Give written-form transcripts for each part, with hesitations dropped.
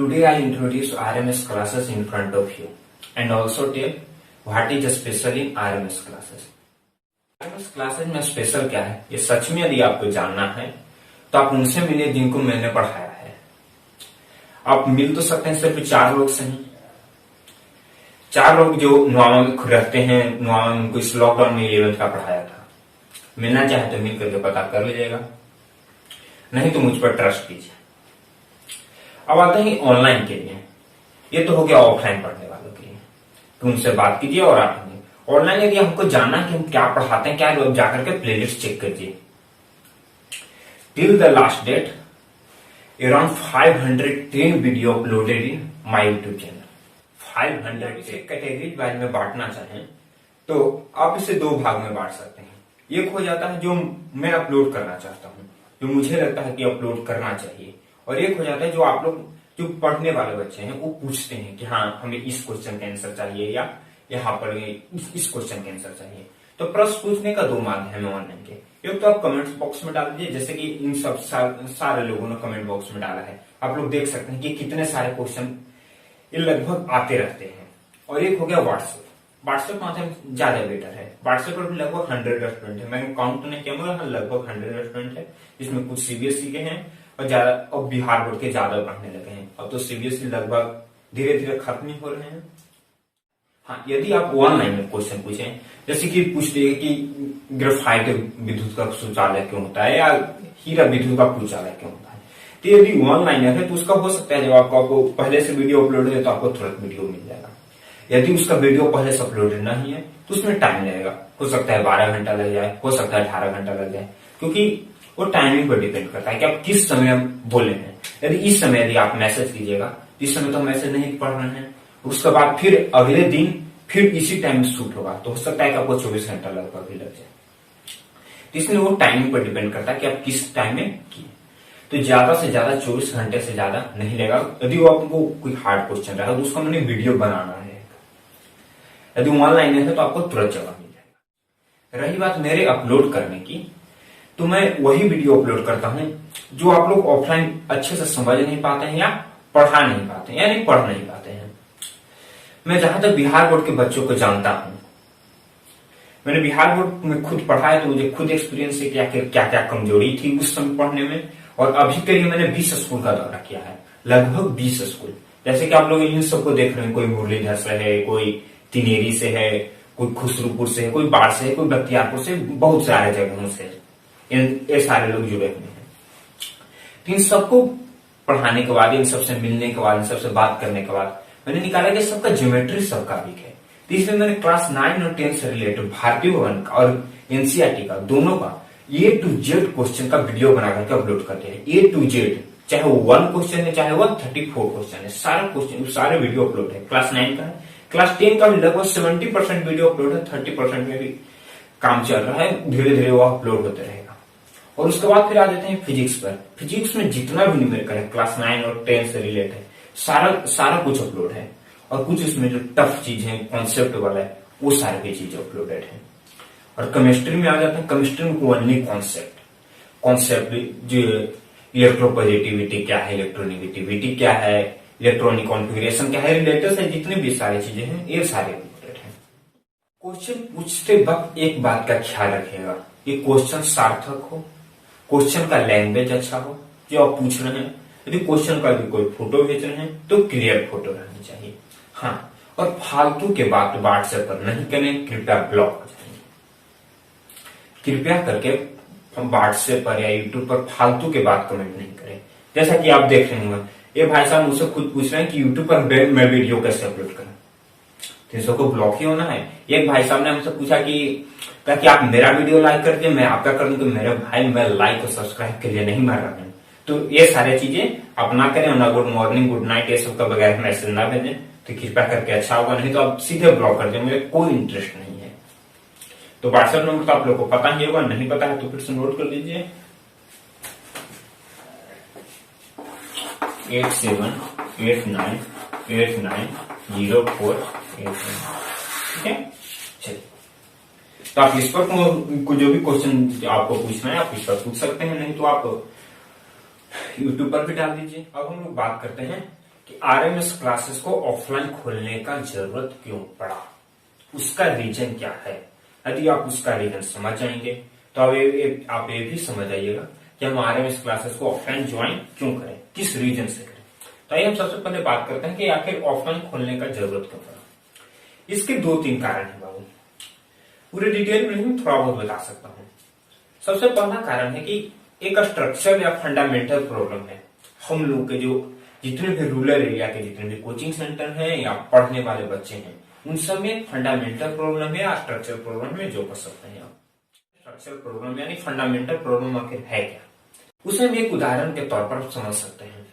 Today I introduce RMS classes in front of you and also tell what is special in RMS classes. RMS classes में special क्या है, ये सच में यदि आपको जानना है तो आप उनसे मिलिए जिनको मैंने पढ़ाया है। आप मिल तो सकते हैं सिर्फ 4 लोग से ही, 4 लोग जो नुआमा में रहते हैं। नुआमा में उनको इस लॉकडाउन में 11th का पढ़ाया था। मिलना चाहे तो मिल करके पता कर लीजिएगा, नहीं तो मुझ पर ट्रस्ट कीजिए। अब आते हैं ऑनलाइन के लिए। ये तो हो गया ऑफलाइन पढ़ने वालों के लिए, तो उनसे बात कीजिए और आप ऑनलाइन यदि हमको जानना है कि हम क्या पढ़ाते हैं क्या, लोग जाकर के प्लेलिस्ट चेक कीजिए। Till the last date around 510 video uploaded in my YouTube channel. 500 से कैटेगरी वाइज में बांटना चाहें तो आप इसे 2 भाग में बांट सकते हैं। एक हो जाता है जो मैं अपलोड करना चाहता हूं, जो मुझे लगता है कि अपलोड करना चाहिए, और एक हो जाता है जो आप लोग जो पढ़ने वाले बच्चे हैं वो पूछते हैं कि हाँ हमें इस क्वेश्चन का आंसर चाहिए या यहाँ पर इस क्वेश्चन का आंसर चाहिए। तो प्रश्न पूछने का 2 माध्यम है ऑनलाइन के। एक तो आप कमेंट बॉक्स में डाल दीजिए, जैसे कि इन सब सारे लोगों ने कमेंट बॉक्स में डाला है। आप लोग देख सकते हैं कि कितने सारे क्वेश्चन ये लगभग आते रहते हैं। और एक हो गया व्हाट्सएप माध्यम ज्यादा बेटर है। व्हाट्सएप पर भी लगभग 100 रेस्टोरेंट है, मैंने काउंट नहीं किया मगर लगभग 100 रेस्टोरेंट है, जिसमें कुछ सीबीएसई के हैं और ज्यादा अब बिहार बोर्ड के ज्यादा बढ़ने लगे हैं। अब तो सीबीएसई लगभग धीरे धीरे खत्म ही हो रहे हैं। हाँ, यदि आप ऑनलाइन में क्वेश्चन पूछें, जैसे कि पूछते हैं कि ग्रेफाइट विद्युत का शौचालय क्यों होता है या हीरा विद्युत का शौचालय क्यों होता है, तो यदि ऑनलाइन है तो उसका हो सकता है जब आपको पहले से वीडियो अपलोड है तो आपको तुरंत वीडियो मिल जाएगा। यदि उसका वीडियो पहले से अपलोडेड नहीं है तो उसमें टाइम लगेगा, हो सकता है 12 घंटा लग जाए, हो सकता है 18 घंटा लग जाए, क्योंकि वो टाइमिंग पर डिपेंड करता है कि आप किस समय बोले हैं। यदि इस समय यदि आप मैसेज कीजिएगा, इस समय तो मैसेज नहीं पढ़ रहे हैं, उसके बाद फिर अगले दिन फिर इसी टाइम शूट होगा, तो हो सकता है कि आपको 24 घंटा लगभग भी लग जाए। इसलिए वो टाइमिंग पर डिपेंड करता है कि आप किस टाइम में किए। तो ज्यादा से ज्यादा 24 घंटे से ज्यादा नहीं लगेगा। यदि वो आपको कोई हार्ड क्वेश्चन रहा तो उसका मैंने वीडियो बनाना है। यदि ऑनलाइन है तो आपको तुरंत जवाब मिल जाएगा। रही बात मेरे अपलोड करने की, तो मैं वही वीडियो अपलोड करता हूं जो आप लोग ऑफलाइन अच्छे से समझ नहीं पाते हैं या पढ़ा नहीं पाते हैं, यानी पढ़ नहीं पाते हैं। मैं जहां तक बिहार बोर्ड के बच्चों को जानता हूं, मैंने बिहार बोर्ड में खुद पढ़ा है, तो मुझे खुद एक्सपीरियंस है क्या क्या कमजोरी थी उस समय पढ़ने में। और अभी के लिए मैंने 20 स्कूल का दौरा किया है, लगभग 20 स्कूल। जैसे कि आप लोग इन सबको देख रहे हैं, कोई मुरलीधर से है, कोई तिनेरी से है, कोई खुसरूपुर से है, कोई बाढ़ से है, कोई बख्तियारपुर से, बहुत सारे जगहों से ये सारे लोग जुड़े हुए हैं। तो इन सबको पढ़ाने के बाद, इन सबसे मिलने के बाद, इन सबसे बात करने के बाद मैंने निकाला कि सबका ज्योमेट्री सबका वीक है। तो इसलिए मैंने क्लास 9 और 10 से रिलेटेड भारतीय भवन का और एनसीईआरटी का दोनों का A to Z क्वेश्चन का वीडियो बना करके अपलोड करते हैं। A to Z, चाहे वो 1 क्वेश्चन है चाहे वो 34 क्वेश्चन है, सारा क्वेश्चन सारे वीडियो अपलोड है। क्लास 9 का है, क्लास 10 का भी लगभग 70% वीडियो अपलोड है, 30% में भी काम चल रहा है, धीरे धीरे वो अपलोड होते रहेगा। और उसके बाद फिर आ जाते हैं फिजिक्स पर। फिजिक्स में जितना भी न्यूमेरिकल है क्लास 9 और 10 से रिलेटेड है, सारा कुछ अपलोड है। और कुछ इसमें जो टफ चीज है, कॉन्सेप्ट वाला है, वो सारे भी चीज अपलोडेड है। और केमिस्ट्री में आ जाते हैं, केमिस्ट्री में ओनली कॉन्सेप्ट जो इलेक्ट्रोपॉजिटिविटी क्या है, इलेक्ट्रोनेगेटिविटी क्या है, इलेक्ट्रॉनिक कॉन्फ़िगरेशन क्या है, रिलेटेड से जितनी भी सारी चीजें हैं ये सारे अपलोडेड है। क्वेश्चन पूछते वक्त एक बात का ख्याल रखिएगा, ये क्वेश्चन सार्थक हो, क्वेश्चन का लैंग्वेज अच्छा हो जो आप पूछ रहे हैं। यदि क्वेश्चन का भी कोई फोटो भेज रहे हैं तो क्लियर फोटो रहनी चाहिए। हाँ, और फालतू के बात व्हाट्सएप पर नहीं करें, कृपया ब्लॉक हो जाएंगे। कृपया करके व्हाट्सएप पर या यूट्यूब पर फालतू के बात कमेंट नहीं करें। जैसा कि आप देख रहे होंगे, ये भाई साहब मुझसे खुद पूछ रहे हैं कि यूट्यूब पर मैं वीडियो कैसे अपलोड करूं, तो इन सबको ब्लॉक ही होना है। एक भाई साहब ने हमसे पूछा कि आप मेरा वीडियो लाइक कर दिए, मैं आपका कर दूं। तो मेरे भाई, मैं लाइक और सब्सक्राइब के लिए नहीं मार रहा हूं। तो ये सारी चीजें आप ना करें, ना गुड मॉर्निंग गुड नाइट ये सब का बगैर मैसेज ना भेजें, तो कृपया करके अच्छा होगा। नहीं तो आप सीधे ब्लॉक कर दें, मुझे कोई इंटरेस्ट नहीं है। तो व्हाट्सएप नंबर तो आप लोग को पता ही होगा, नहीं पता है तो फिर से नोट कर लीजिए, 8789890489। ठीक है, चलिए। तो आप इस पर जो भी क्वेश्चन आपको पूछना है आप इस पर पूछ सकते हैं, नहीं तो आप यूट्यूब पर भी डाल दीजिए। अब हम लोग बात करते हैं कि आरएमएस क्लासेस को ऑफलाइन खोलने का जरूरत क्यों पड़ा, उसका रीजन क्या है। यदि आप उसका रीजन समझ जाएंगे तो आप ये भी समझ आइएगा कि हम आरएमएस क्लासेस को ऑफलाइन ज्वाइन क्यों करें, किस रीजन से करें। तो आइए हम सबसे पहले बात करते हैं कि आखिर ऑफलाइन खोलने का जरूरत क्यों पड़ा। इसके 2-3 कारण है बाबू, पूरे डिटेल में नहीं थोड़ा बहुत बता सकता हूं। सबसे पहला कारण है कि एक स्ट्रक्चर या फंडामेंटल प्रॉब्लम है। हम लोग के जो जितने भी रूरल एरिया के जितने भी कोचिंग सेंटर हैं या पढ़ने वाले बच्चे हैं, उन सब में फंडामेंटल प्रॉब्लम है या स्ट्रक्चर प्रॉब्लम में जो कर सकते हैं आप। स्ट्रक्चर प्रॉब्लम यानी फंडामेंटल प्रॉब्लम आखिर है क्या, उसे हम एक उदाहरण के तौर पर समझ सकते हैं।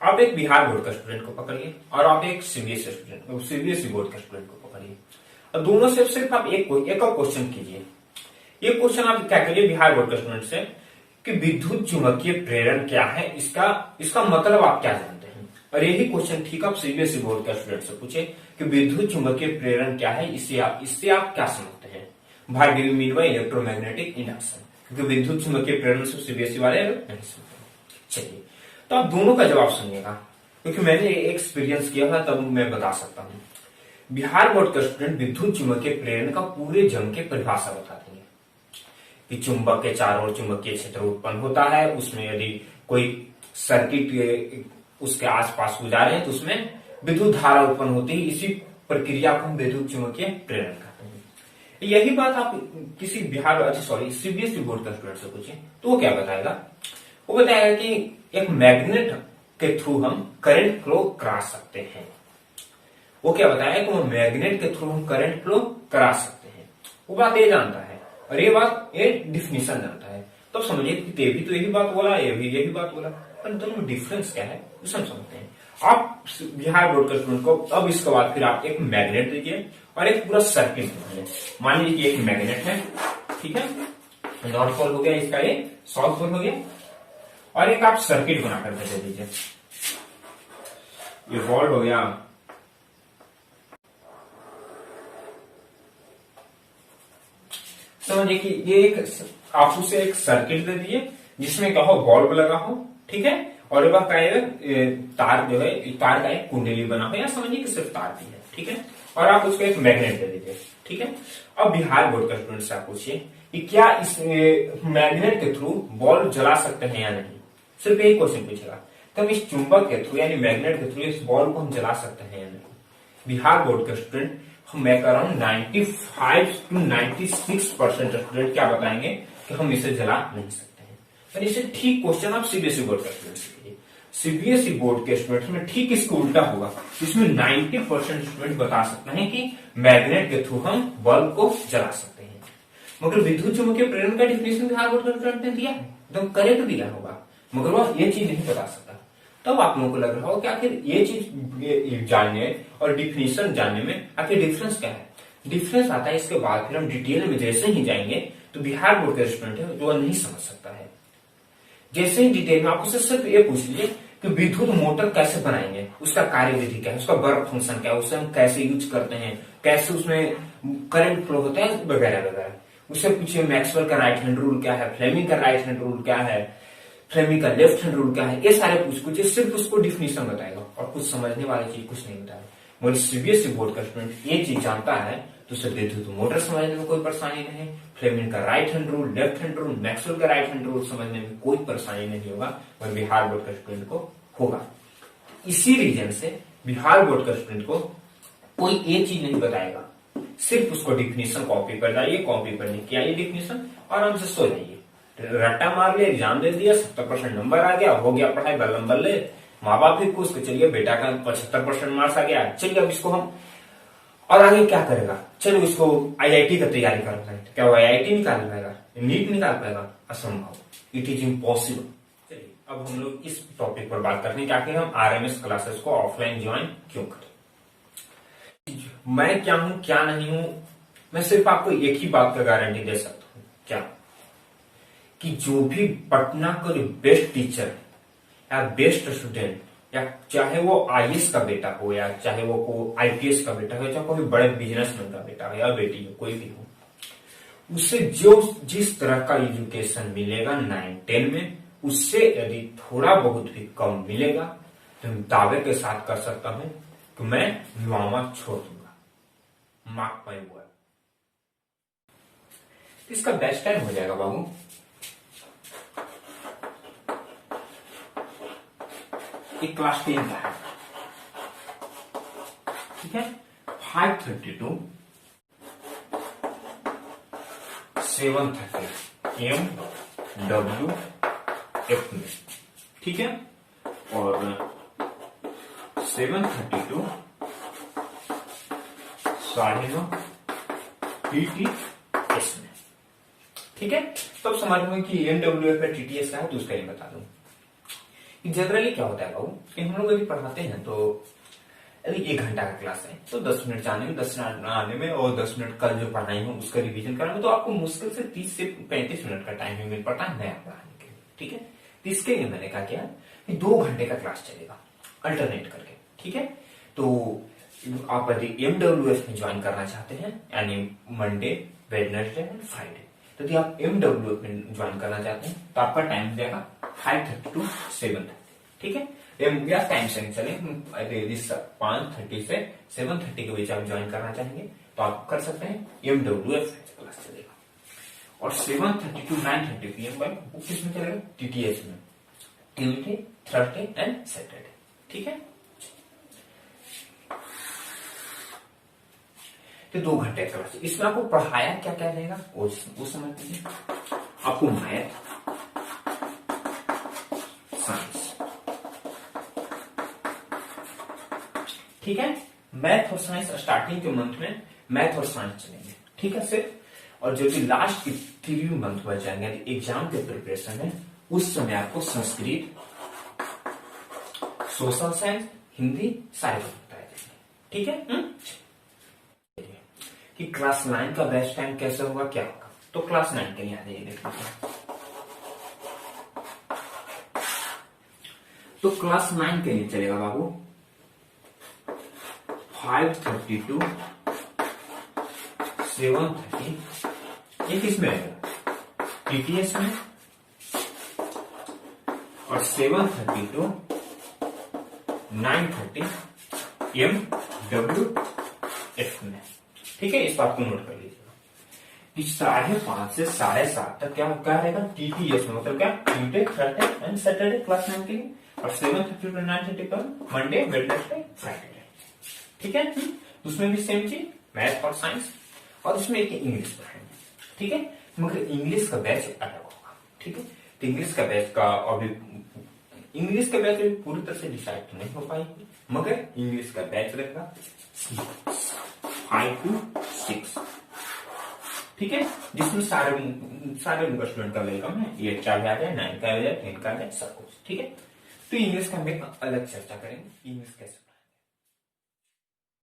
आप एक बिहार बोर्ड का स्टूडेंट को पकड़िए और आप एक सीबीएसई बोर्ड का स्टूडेंट को पकड़िए, और दोनों से सिर्फ आप एक और क्वेश्चन कीजिए। ये क्वेश्चन आप क्या करिए बिहार बोर्ड के स्टूडेंट से कि विद्युत चुंबकीय प्रेरण क्या है, इसका मतलब आप क्या जानते हैं। और यही क्वेश्चन ठीक आप सीबीएसई बोर्ड के स्टूडेंट से पूछे कि विद्युत चुंबकीय प्रेरण क्या है, इससे आप क्या समझते हैं। भाई do you mean by electromagnetic induction, क्योंकि विद्युत चुंबकीय प्रेरण से सीबीएसई वाले नहीं समझते। चलिए तो आप दोनों का जवाब सुनिएगा, क्योंकि मैंने एक्सपीरियंस किया था तब मैं बता सकता हूं। बिहार बोर्ड का स्टूडेंट विद्युत चुंबकीय प्रेरण का पूरे जम के परिभाषा बता देंगे कि चुंबक के चारों ओर चुंबकीय क्षेत्र उत्पन्न होता है, उसमें यदि कोई सर्किट उसके आसपास गुजारे तो उसमें विद्युत धारा उत्पन्न होती है। इसी प्रक्रिया को हम विद्युत चुंबकीय प्रेरण कहते हैं। यही बात आप किसी सीबीएसई बोर्ड का स्टूडेंट से पूछे तो वो क्या बताएगा, वो बताएगा कि एक मैग्नेट के थ्रू हम करंट फ्लो करा सकते हैं। वो क्या बताया कि वो मैग्नेट के थ्रू हम करंट फ्लो करा सकते हैं। वो बात ये जानता है और ये बात ये डिफिनेशन जानता है। तो समझिए कि ये भी तो यही बात बोला, ये भी यही बात बोला, पर दोनों में डिफरेंस क्या है उसे हम समझते हैं। आप बिहार बोर्ड के स्टूडेंट को अब इसके बाद फिर आप एक मैग्नेट दीजिए और एक पूरा सर्किट दीजिए। मान लीजिए कि एक मैग्नेट है, ठीक है, नॉर्थ पोल हो गया, इसका ये साउथ पोल हो गया, और एक आप सर्किट बना करके दे दीजिए। ये बॉल हो गया, समझिए कि ये आप उसे एक सर्किट दे दीजिए जिसमें क्या हो, बल्ब लगा हो, ठीक है, और वह तार जो है, तार का एक कुंडली बना हो, या समझिए कि सिर्फ तार भी है, ठीक है, और आप उसको एक मैग्नेट दे दीजिए, ठीक है। अब बिहार बोर्ड का स्टूडेंट से आप पूछिए कि क्या इस मैग्नेट के थ्रू बल्ब जला सकते हैं या नहीं, सिर्फ यही क्वेश्चन पूछेगा। तो इस चुंबक के थ्रू यानी मैग्नेट के थ्रू इस बल्ब को हम जला सकते हैं या नहीं। बिहार बोर्ड के स्टूडेंट हम अराउंड 95 to 96% स्टूडेंट क्या बताएंगे कि हम इसे जला नहीं सकते हैं। पर इसे ठीक क्वेश्चन आप सीबीएसई बोर्ड का स्टूडेंट से कीजिए। सीबीएसई बोर्ड के स्टूडेंट में ठीक इसको उल्टा होगा, इसमें 90% स्टूडेंट बता सकते हैं कि मैग्नेट के थ्रू हम बल्ब को जला सकते हैं। मगर विद्युत चुंबकीय प्रेरण का डिफिनेशन बिहार बोर्ड के स्टूडेंट ने दिया है, एकदम करेक्ट दिया होगा, मगर वह ये चीज नहीं बता सकता। तब आप लोगों को लग रहा हो कि आखिर ये चीज जानने और डिफिनेशन जानने में आखिर डिफरेंस क्या है। डिफरेंस आता है इसके बाद, फिर हम डिटेल में जैसे ही जाएंगे तो बिहार बोर्ड के स्टूडेंट है जो नहीं समझ सकता है। जैसे ही डिटेल में आप उससे सिर्फ ये पूछ लीजिए कि विद्युत मोटर कैसे बनाएंगे, उसका कार्यविधि क्या है, उसका वर्क फंक्शन क्या है, उसे हम कैसे यूज करते हैं, कैसे उसमें करंट फ्लो होता है, वगैरह वगैरह। उससे पूछिए मैक्सवेल का राइट हैंड रूल क्या है, फ्लेमिंग का राइट हैंड रूल क्या है, फ्लेमिंग का लेफ्ट हैंड रूल क्या है, ये सारे पूछ सिर्फ उसको डिफिनेशन बताएगा और कुछ समझने वाली चीज कुछ नहीं बताएगा। मगर सीबीएसई बोर्ड का स्टूडेंट ये चीज जानता है तो उसे विद्युत मोटर समझने में कोई परेशानी नहीं, फ्लेमिंग का right hand rule, left hand rule, Maxwell का राइट हैंड रूल समझने में कोई परेशानी नहीं होगा, मगर बिहार बोर्ड का स्टूडेंट को होगा। इसी रीजन से बिहार बोर्ड का स्टूडेंट को कोई ये चीज नहीं बताएगा, सिर्फ उसको डिफिनेशन कॉपी कर जाइए, कॉपी करने की आइए डिफिनेशन, आराम से सो जाइए। रट्टा मार लिया, एग्जाम दे दिया, 70% नंबर आ गया, हो गया पढ़ाई, बल्ले बल्ले, माँ बाप भी खुश, चलिए बेटा का 75% मार्क्स आ गया, चलिए अब इसको हम और आगे क्या करेगा, चलो इसको आईआईटी का तैयारी कर रहा है, क्या वो आईआईटी निकाल पाएगा, नीट निकाल पाएगा, असंभव, इट इज इम्पॉसिबल। चलिए अब हम लोग इस टॉपिक पर बात करते हैं कि आखिर हम आरएमएस क्लासेस को ऑफलाइन ज्वाइन क्यों करें। मैं क्या हूं क्या नहीं हूं, मैं सिर्फ आपको एक ही बात का गारंटी दे सकता हूं, क्या कि जो भी पटना का जो बेस्ट टीचर या बेस्ट स्टूडेंट, या चाहे वो आईएएस का बेटा हो, या चाहे वो आईपीएस का बेटा हो, चाहे कोई बड़े बिजनेसमैन का बेटा हो या बेटी हो, कोई भी हो, उसे जो जिस तरह का एजुकेशन मिलेगा 9-10 में, उससे यदि थोड़ा बहुत भी कम मिलेगा तो दावे के साथ कर सकता हूं कि मैं युवामा छोड़ दूंगा, मार्क माय वर्ड। इसका बेस्ट टाइम हो जाएगा बाबू एक क्लास 10 का है, ठीक है, 5:32 7:30 MWF में, ठीक है, और 7:32 9:30 TTS में, ठीक है। तो अब समझ में कि MWF में TTS का है, तो उसका ही बता दूं। जनरली क्या होता है बाबू कि हम लोग अभी पढ़ाते हैं तो अभी 1 घंटा का क्लास है, तो 10 मिनट जाने में, 10 मिनट आने में और 10 मिनट कल जो पढ़ाई हो उसका रिवीजन करने में, तो आपको मुश्किल से 30 से 35 मिनट का टाइम ही मिल पाता है नया पढ़ाने के लिए, ठीक है। तो इसके लिए मैंने कहा क्या कि 2 घंटे का क्लास चलेगा अल्टरनेट करके, ठीक है। तो आप यदि MWF में ज्वाइन करना चाहते हैं, यानी मंडे, वेडनेसडे एंड फ्राइडे, तो यदि आप MWF में ज्वाइन करना चाहते हैं तो आपका टाइम हो जाएगा 5:30 to 7:30, ठीक है। या टाइम से चले 5:30 से 7:30 के बीच आप ज्वाइन करना चाहेंगे तो आप कर सकते हैं, MWF क्लास चलेगा। और 7:30 to 9:30 PM भाई वो किस में चलेगा, TTS में, ट्यूजडे, थर्सडे एंड सैटरडे, ठीक है। तो 2 घंटे का क्लास, इसमें आपको पढ़ाया क्या क्या रहेगा वो समझ लीजिए। आपको मैथ, साइंस, ठीक है, मैथ और साइंस स्टार्टिंग के मंथ में मैथ और साइंस चलेंगे, ठीक है सिर्फ। और जो भी लास्ट के 3 मंथ बच जाएंगे एग्जाम के प्रिपरेशन में, उस समय आपको संस्कृत, सोशल साइंस, हिंदी सारे बताए जाएंगे, ठीक है। कि क्लास 9 का बेस्ट टाइम कैसे होगा, क्या होगा, तो क्लास 9 के लिए आ जाइए देखिए। तो क्लास 9 के लिए चलेगा बाबू 5:32 7:30, ये किसमें रहेगा, TTS में, और 7:30 to 9:30 MWF में, ठीक है। इस बात को नोट कर लीजिएगा कि 5:30 से 7:30 तक क्या रहेगा, TTS में, मतलब क्या, Tuesday, Thursday and Saturday class 9 के लिए, और 7:30 to 9:30 पर मंडे, वेडनेसडे, फ्राइडे, ठीक है। उसमें भी सेम चीज, मैथ और साइंस, और उसमें एक इंग्लिश पढ़ाएंगे, ठीक है। मगर इंग्लिश का बैच अलग होगा, ठीक है। तो इंग्लिश का बैच का अभी पूरी तरह से डिसाइड तो नहीं हो पाएगी, मगर इंग्लिश का बैच रहेगा 5 to 6, ठीक है, जिसमें सारे स्टूडेंट का वेलकम है, 8 का भी आ जाए, 9 का भी आ जाए, 10 का आ जाए, सब कुछ, ठीक है। तो इंग्लिश का हम एक अलग चर्चा करेंगे, इंग्लिश कैसे